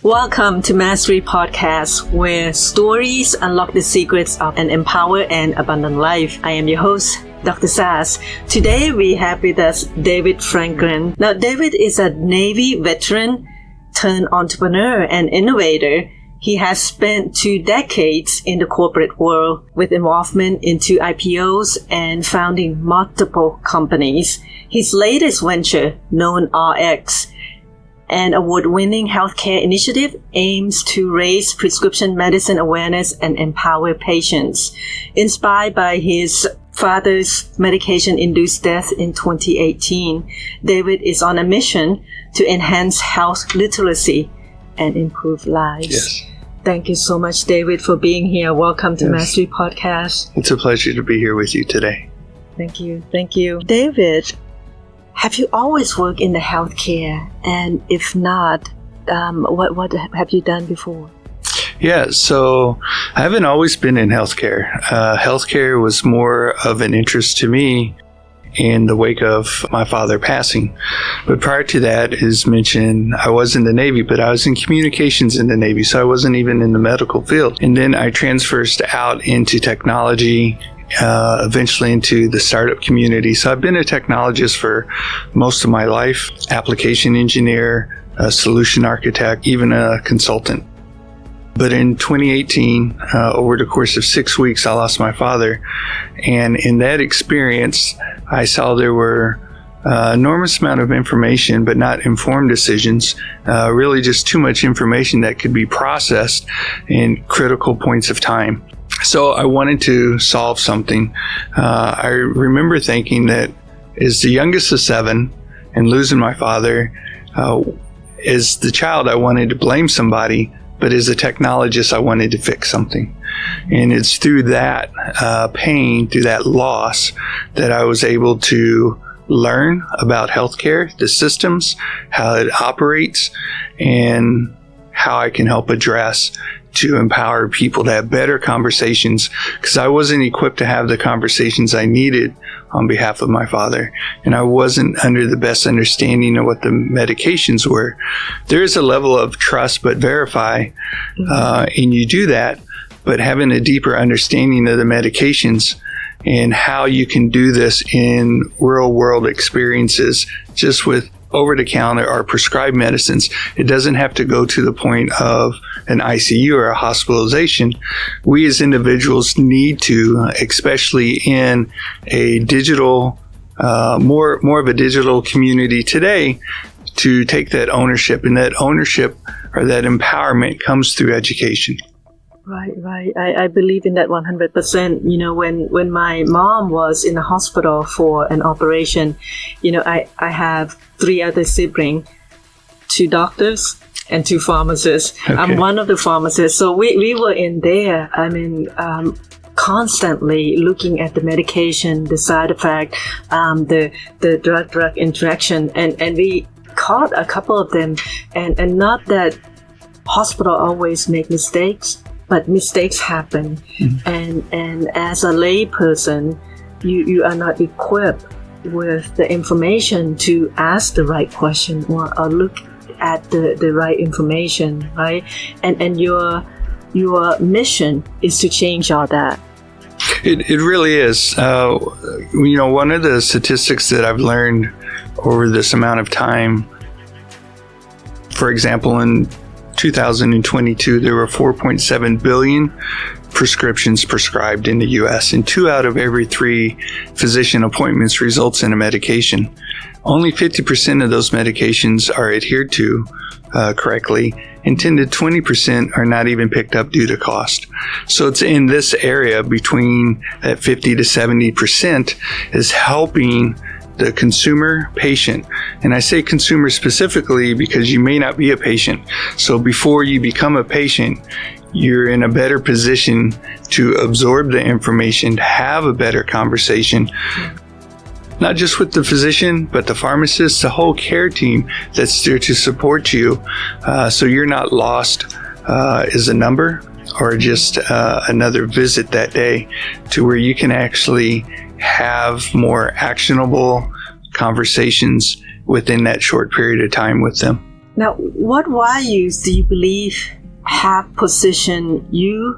Welcome to Mastery Podcast, where stories unlock the secrets of an empowered and abundant life. I am your host, Dr. Sass. Today we have with us David Franklin. Now, David is a Navy veteran turned entrepreneur and innovator. He has spent 2 decades in the corporate world with involvement into IPOs and founding multiple companies. His latest venture, knowRx, an award-winning healthcare initiative, aims to raise prescription medicine awareness and empower patients. Inspired by his father's medication-induced death in 2018, David is on a mission to enhance health literacy and improve lives. Yes. Thank you so much, David, for being here. Welcome to Mastery Podcast. It's a pleasure to be here with you today. Thank you. Thank you. David, have you always worked in the healthcare? And if not, what have you done before? Yeah, so I haven't always been in healthcare. Healthcare was more of an interest to me in the wake of my father passing. But prior to that, as mentioned, I was in the Navy, but I was in communications in the Navy, so I wasn't even in the medical field. And then I transferred out into technology, eventually into the startup community. So I've been a technologist for most of my life, application engineer, a solution architect, even a consultant. But in 2018, over the course of 6 weeks, I lost my father. And in that experience, I saw there were enormous amount of information, but not informed decisions, really just too much information that could be processed in critical points of time. So I wanted to solve something. I remember thinking that as the youngest of 7 and losing my father, as the child, I wanted to blame somebody, but as a technologist, I wanted to fix something. And it's through that pain, through that loss, that I was able to learn about healthcare, the systems, how it operates, and how I can help address to empower people to have better conversations, because I wasn't equipped to have the conversations I needed on behalf of my father, and I wasn't under the best understanding of what the medications were. There is a level of trust but verify, and you do that, but having a deeper understanding of the medications and how you can do this in real world experiences just with over-the-counter or prescribed medicines. It doesn't have to go to the point of an ICU or a hospitalization. We as individuals need to, especially in a digital, more of a digital community today, to take that ownership. And that ownership or that empowerment comes through education. Right. I believe in that 100%. You know, when my mom was in the hospital for an operation, you know, I have 3 other siblings, 2 doctors and 2 pharmacists. Okay. I'm one of the pharmacists. So we were in there, constantly looking at the medication, the side effect, the drug interaction. And we caught a couple of them. And not that hospital always make mistakes, but mistakes happen. Mm-hmm. And as a lay person, you are not equipped with the information to ask the right question or look at the right information, right? And your mission is to change all that. It really is. You know, one of the statistics that I've learned over this amount of time, for example, in 2022, there were 4.7 billion prescriptions prescribed in the U.S., and 2 out of every 3 physician appointments results in a medication. Only 50% of those medications are adhered to correctly, and 10 to 20% are not even picked up due to cost. So it's in this area between that 50 to 70% is helping the consumer patient. And I say consumer specifically because you may not be a patient. So before you become a patient, you're in a better position to absorb the information, to have a better conversation, not just with the physician, but the pharmacist, the whole care team that's there to support you. So you're not lost as a number or just another visit that day, to where you can actually have more actionable conversations within that short period of time with them. Now, what values do you believe have positioned you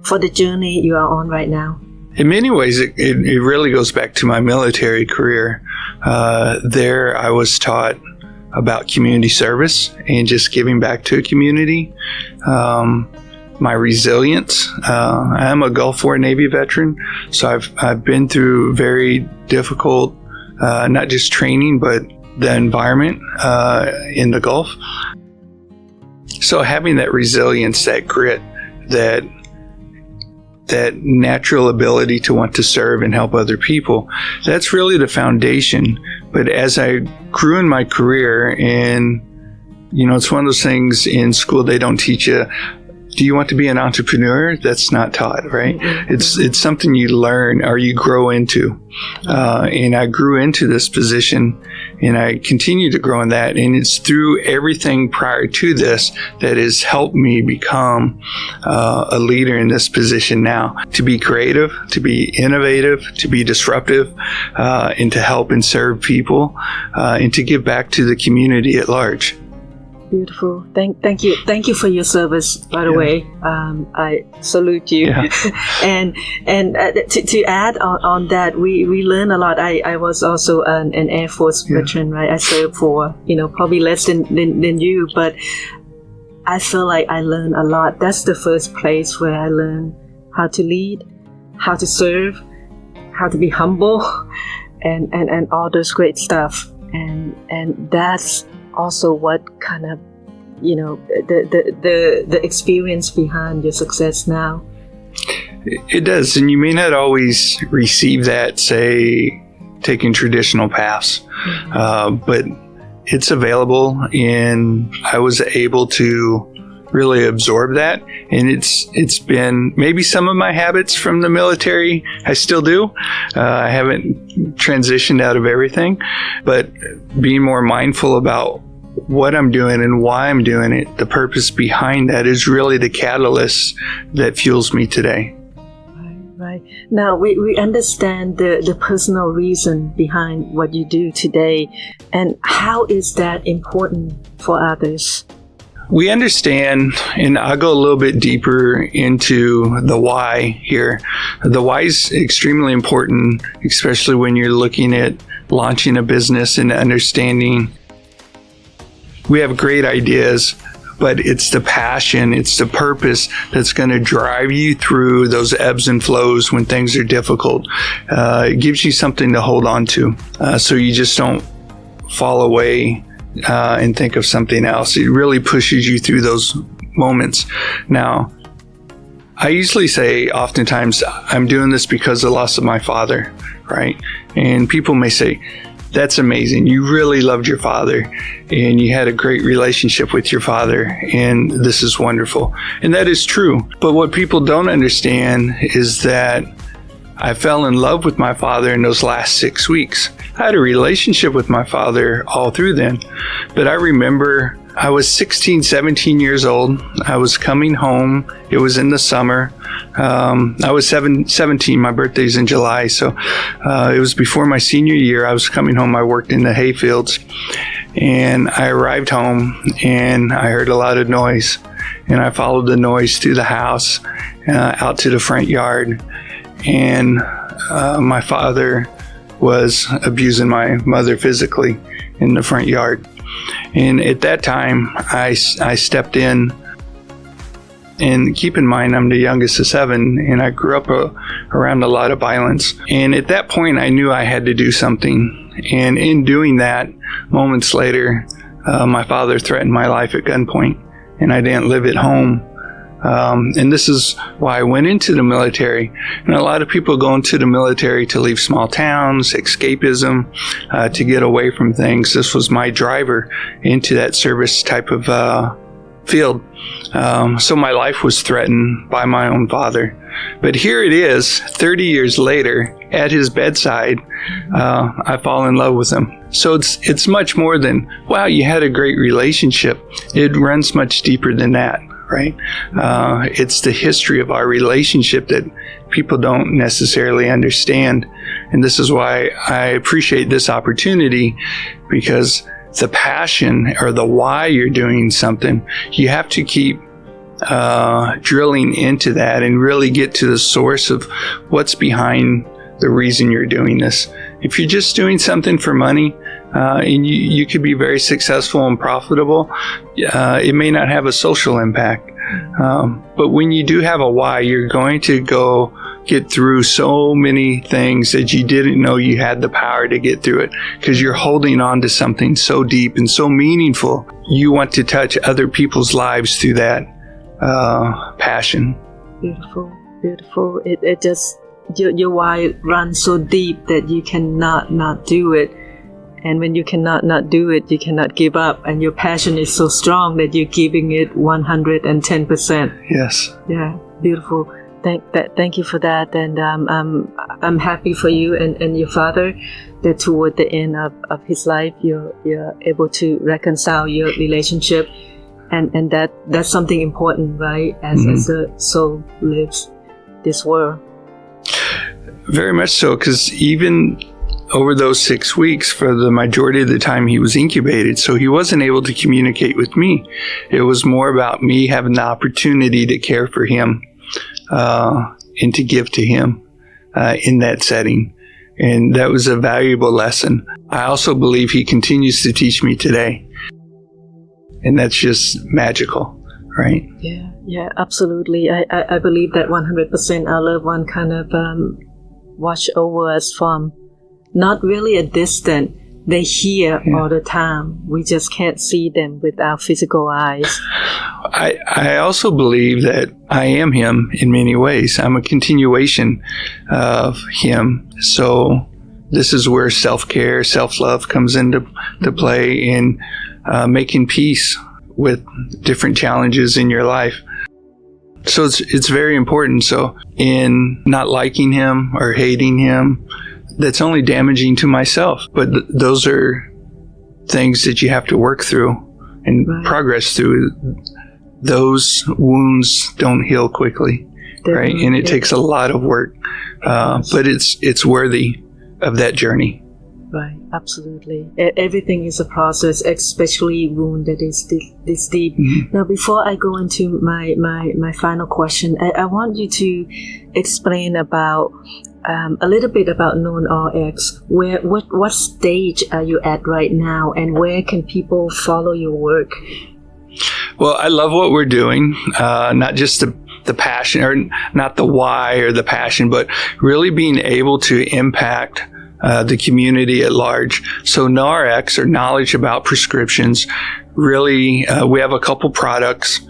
for the journey you are on right now? In many ways, it really goes back to my military career. There, I was taught about community service and just giving back to a community. My resilience. I'm a Gulf War Navy veteran, so I've been through very difficult, not just training, but the environment in the Gulf. So having that resilience, that grit, that natural ability to want to serve and help other people, that's really the foundation. But as I grew in my career, and it's one of those things in school they don't teach you, do you want to be an entrepreneur? That's not taught, right? It's something you learn or you grow into. And I grew into this position, and I continue to grow in that. And it's through everything prior to this that has helped me become a leader in this position now. To be creative, to be innovative, to be disruptive, and to help and serve people, and to give back to the community at large. Beautiful. Thank you for your service, by the way. I salute you. Yeah. and to add on that, we learn a lot. I was also an Air Force veteran, right? I served for probably less than you, but I feel like I learned a lot. That's the first place where I learned how to lead, how to serve, how to be humble, and all those great stuff. And that's also what kind of the experience behind your success now. It does, and you may not always receive that, say, taking traditional paths, but it's available, and I was able to really absorb that. And it's been maybe some of my habits from the military I still do. I haven't transitioned out of everything, but being more mindful about what I'm doing and why I'm doing it, the purpose behind that is really the catalyst that fuels me today. Right. Now, we understand the personal reason behind what you do today, and how is that important for others? We understand, and I'll go a little bit deeper into the why here. The why is extremely important, especially when you're looking at launching a business and understanding. We have great ideas, but it's the passion, it's the purpose that's going to drive you through those ebbs and flows when things are difficult. It gives you something to hold on to, so you just don't fall away and think of something else. It really pushes you through those moments. Now, I usually say oftentimes, I'm doing this because of the loss of my father, right? And people may say, that's amazing. You really loved your father and you had a great relationship with your father, and this is wonderful. And that is true. But what people don't understand is that I fell in love with my father in those last 6 weeks. I had a relationship with my father all through then, but I remember I was 16, 17 years old. I was coming home. It was in the summer. I was 17. My birthday's in July, so it was before my senior year. I was coming home. I worked in the hay fields, and I arrived home, and I heard a lot of noise, and I followed the noise through the house, out to the front yard, and my father was abusing my mother physically in the front yard. And at that time, I stepped in. And keep in mind, I'm the youngest of 7, and I grew up around a lot of violence. And at that point, I knew I had to do something. And in doing that, moments later, my father threatened my life at gunpoint, and I didn't live at home. And this is why I went into the military. And a lot of people go into the military to leave small towns, escapism, to get away from things. This was my driver into that service type of field. So my life was threatened by my own father. But here it is, 30 years later, at his bedside, I fall in love with him. So it's much more than, wow, you had a great relationship. It runs much deeper than that, right? It's the history of our relationship that people don't necessarily understand. And this is why I appreciate this opportunity, because the passion or the why you're doing something, you have to keep drilling into that and really get to the source of what's behind the reason you're doing this. If you're just doing something for money, and you could be very successful and profitable, it may not have a social impact. But when you do have a why, you're going to go get through so many things that you didn't know you had the power to get through it, because you're holding on to something so deep and so meaningful. You want to touch other people's lives through that passion. Beautiful. It just, your why runs so deep that you cannot not do it. And when you cannot not do it, you cannot give up. And your passion is so strong that you're giving it 110%. Yes. Yeah, beautiful. Thank you for that. And I'm happy for you and your father that toward the end of his life, you're able to reconcile your relationship. And that's something important, right? As the soul lives this world. Very much so, because even over those 6 weeks, for the majority of the time he was incubated, so he wasn't able to communicate with me. It was more about me having the opportunity to care for him and to give to him in that setting. And that was a valuable lesson. I also believe he continues to teach me today. And that's just magical, right? Yeah, absolutely. I believe that 100% our loved one kind of watch over us from not really a distance. They hear all the time. We just can't see them with our physical eyes. I also believe that I am him in many ways. I'm a continuation of him. So this is where self-care, self-love comes into play in making peace with different challenges in your life. So it's very important. So in not liking him or hating him, that's only damaging to myself. But those are things that you have to work through and progress through. Those wounds don't heal quickly, right? And it takes a lot of work, but it's worthy of that journey. Right, absolutely. Everything is a process, especially wound that is this deep. Now, before I go into my final question, I want you to explain about a little bit about knowRx. What stage are you at right now, and where can people follow your work? Well, I love what we're doing, not just the passion, or not the why or the passion, but really being able to impact the community at large. So knowRx, or knowledge about prescriptions, really, we have a couple products.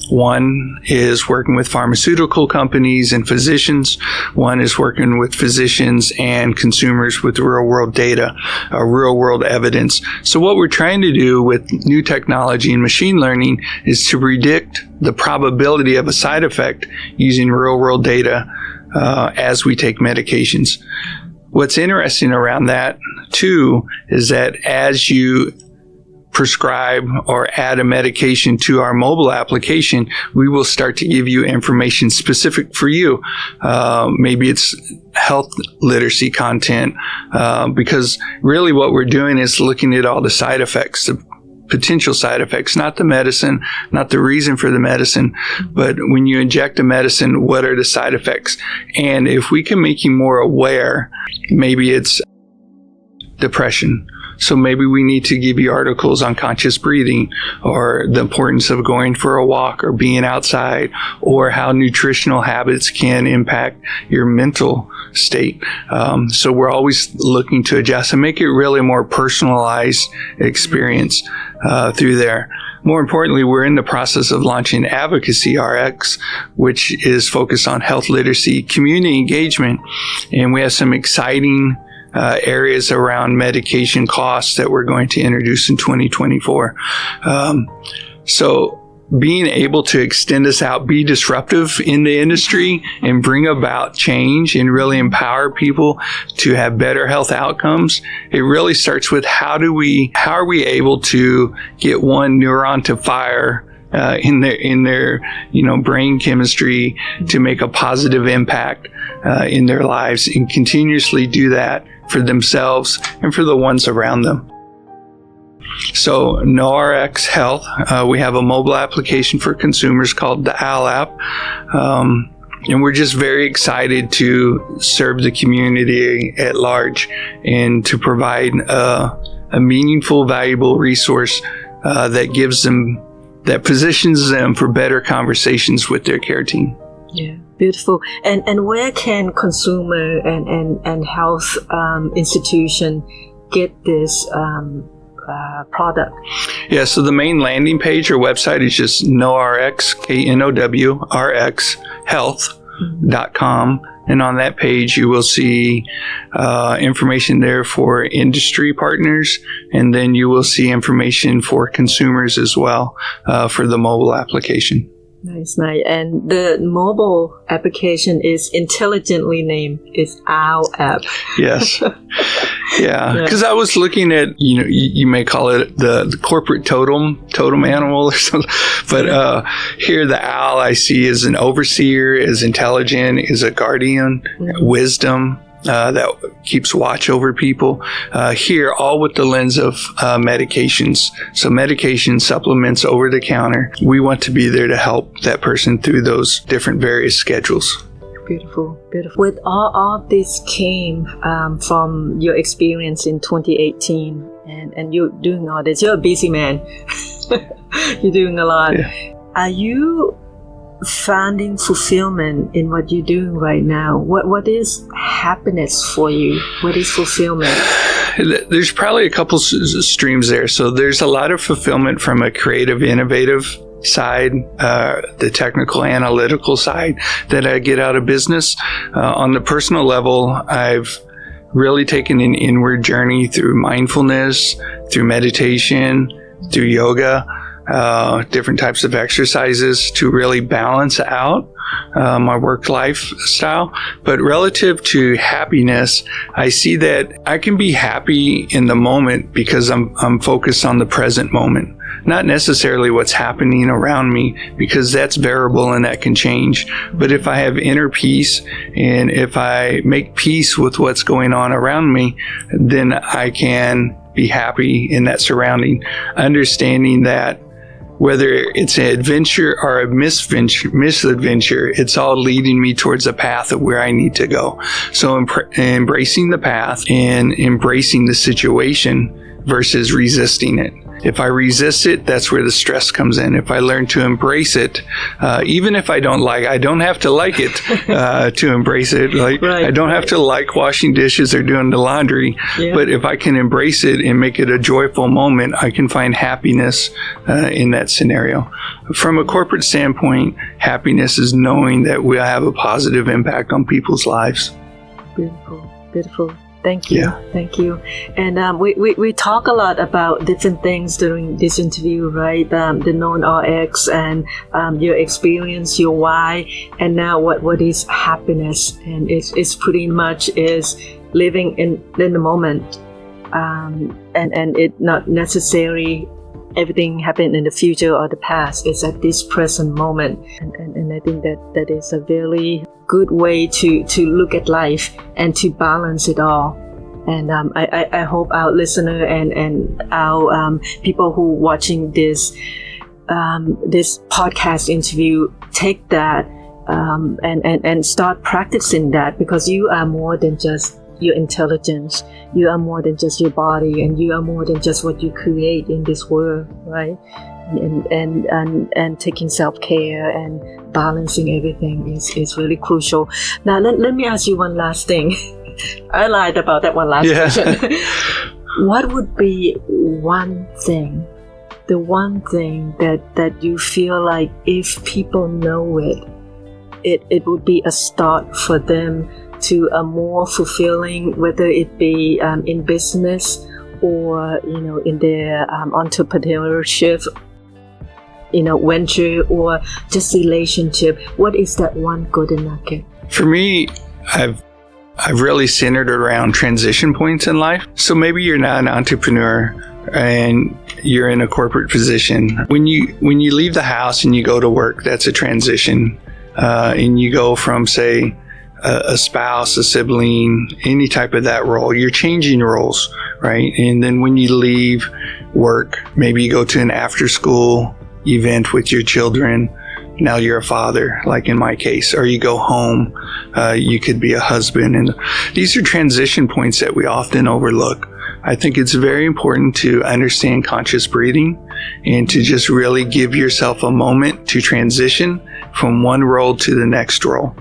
One is working with pharmaceutical companies and physicians. One is working with physicians and consumers with real-world data, real-world evidence. So what we're trying to do with new technology and machine learning is to predict the probability of a side effect using real-world data as we take medications. What's interesting around that, too, is that as you prescribe or add a medication to our mobile application, we will start to give you information specific for you. Maybe it's health literacy content, because really what we're doing is looking at all the side effects, the potential side effects, not the medicine, not the reason for the medicine, but when you inject a medicine, what are the side effects? And if we can make you more aware, maybe it's depression. So maybe we need to give you articles on conscious breathing, or the importance of going for a walk or being outside, or how nutritional habits can impact your mental state. So we're always looking to adjust and make it really a more personalized experience through there. More importantly, we're in the process of launching Advocacy RX, which is focused on health literacy, community engagement, and we have some exciting areas around medication costs that we're going to introduce in 2024. So being able to extend this out, be disruptive in the industry, and bring about change and really empower people to have better health outcomes, it really starts with how are we able to get one neuron to fire in their brain chemistry to make a positive impact in their lives, and continuously do that for themselves and for the ones around them. So knowRx Health, we have a mobile application for consumers called the OWL app. And we're just very excited to serve the community at large and to provide a meaningful, valuable resource that positions them for better conversations with their care team. Yeah, beautiful. And where can consumer and health institution get this product? Yeah, so the main landing page or website is just knowRx, KNOWRX health.com. And on that page, you will see information there for industry partners, and then you will see information for consumers as well for the mobile application. Nice. And the mobile application is intelligently named. It's OWL app. Yes. Yeah, because I was looking at, you may call it the corporate totem animal or something, but here the owl I see is an overseer, is intelligent, is a guardian, wisdom that keeps watch over people. Here, all with the lens of medications. So medication, supplements, over the counter. We want to be there to help that person through those different various schedules. Beautiful. With all this came from your experience in 2018, and you're doing all this. You're a busy man. You're doing a lot. Yeah. Are you finding fulfillment in what you're doing right now? What is happiness for you? What is fulfillment? There's probably a couple streams there. So there's a lot of fulfillment from a creative, innovative side, the technical, analytical side that I get out of business. On the personal level, I've really taken an inward journey through mindfulness, through meditation, through yoga, different types of exercises to really balance out my work lifestyle. But relative to happiness, I see that I can be happy in the moment because I'm focused on the present moment, not necessarily what's happening around me, because that's variable and that can change. But if I have inner peace and if I make peace with what's going on around me, then I can be happy in that surrounding, understanding that whether it's an adventure or a misadventure, it's all leading me towards a path of where I need to go. So embracing the path and embracing the situation versus resisting it. If I resist it, that's where the stress comes in. If I learn to embrace it, even if I don't have to like it to embrace it. Right, I don't have to like washing dishes or doing the laundry. Yeah. But if I can embrace it and make it a joyful moment, I can find happiness in that scenario. From a corporate standpoint, happiness is knowing that we'll have a positive impact on people's lives. Beautiful. Thank you. Yeah. Thank you. And we talk a lot about different things during this interview, right? The knowRx and your experience, your why, and now what is happiness. And it's pretty much is living in the moment. And it not necessarily everything happened in the future or the past. It's at this present moment. And I think that is a very good way to look at life and to balance it all. And I hope our listener and our people who are watching this podcast interview take that and start practicing that, because you are more than just your intelligence. You are more than just your body, and you are more than just what you create in this world, right? And taking self-care and balancing everything is really crucial. Now let me ask you one last thing. I lied about that one last question. What would be one thing, the one thing that you feel like if people know it would be a start for them to a more fulfilling, whether it be in business or in their entrepreneurship, venture, or just relationship? What is that one golden nugget? For me, I've really centered around transition points in life. So maybe you're not an entrepreneur and you're in a corporate position. When you leave the house and you go to work, that's a transition. And you go from, say, a spouse, a sibling, any type of that role. You're changing roles, right? And then when you leave work, maybe you go to an after school event with your children. Now you're a father, like in my case, or you go home, you could be a husband. And these are transition points that we often overlook. I think it's very important to understand conscious breathing and to just really give yourself a moment to transition from one role to the next role.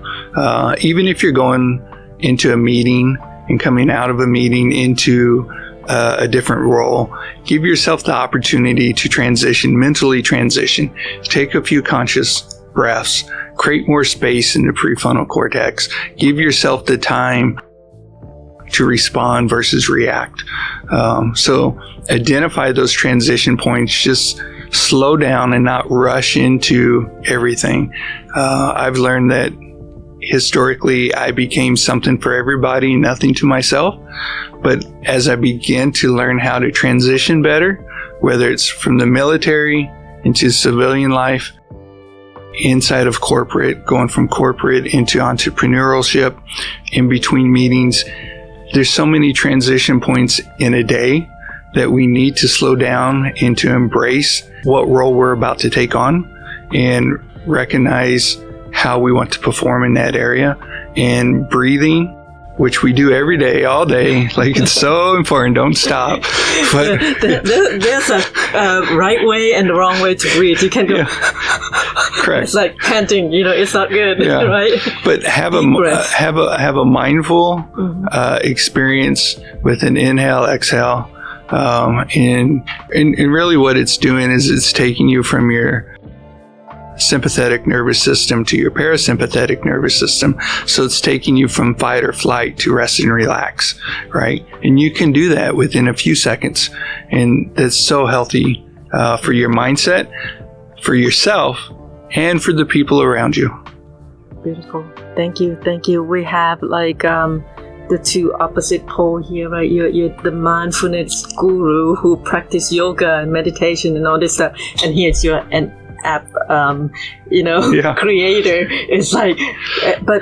Even if you're going into a meeting and coming out of a meeting into a different role, give yourself the opportunity to transition, mentally transition. Take a few conscious breaths, create more space in the prefrontal cortex. Give yourself the time to respond versus react. So identify those transition points. Just slow down and not rush into everything. I've learned that historically I became something for everybody, nothing to myself. But as I began to learn how to transition better, whether it's from the military into civilian life, inside of corporate, going from corporate into entrepreneurship, in between meetings, there's so many transition points in a day that we need to slow down and to embrace what role we're about to take on and recognize how we want to perform in that area. And breathing, which we do every day, all day, like it's so important, don't stop. But there's a right way and the wrong way to breathe. You can go. Yeah. Correct. It's like panting, it's not good, right? But have a mindful experience with an inhale, exhale, and really what it's doing is it's taking you from your sympathetic nervous system to your parasympathetic nervous system. So it's taking you from fight or flight to rest and relax, right? And you can do that within a few seconds. And that's so healthy for your mindset, for yourself, and for the people around you. Beautiful. Thank you. Thank you. We have like the two opposite pole here, right? You're the mindfulness guru who practice yoga and meditation and all this stuff. And here's your app creator. It's like but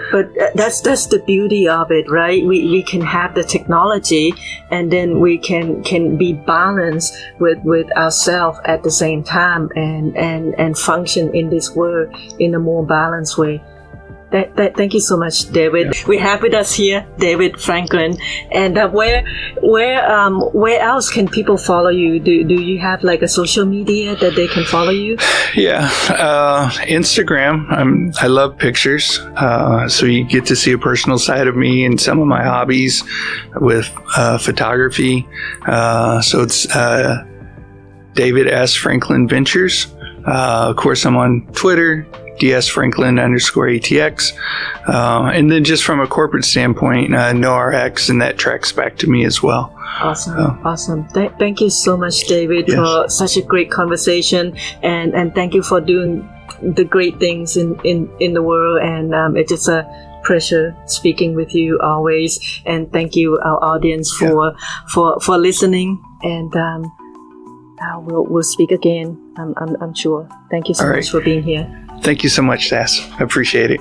that's the beauty of it, right? We can have the technology and then we can be balanced with ourselves at the same time and function in this world in a more balanced way. Thank you so much, David. We have with us here David Franklin. And where else can people follow you? Do you have like a social media that they can follow you? Yeah, Instagram. I love pictures, so you get to see a personal side of me and some of my hobbies with photography. So it's David S. Franklin Ventures. Of course, I'm on Twitter. dsfranklin_ATX. And then just from a corporate standpoint, knowRx, and that tracks back to me as well. Awesome. Awesome. Thank you so much, David, for such a great conversation. And thank you for doing the great things in the world. And it's just a pleasure speaking with you always. And thank you, our audience, for listening. And we'll speak again, I'm sure. Thank you so much for being here. Thank you so much, Sass. I appreciate it.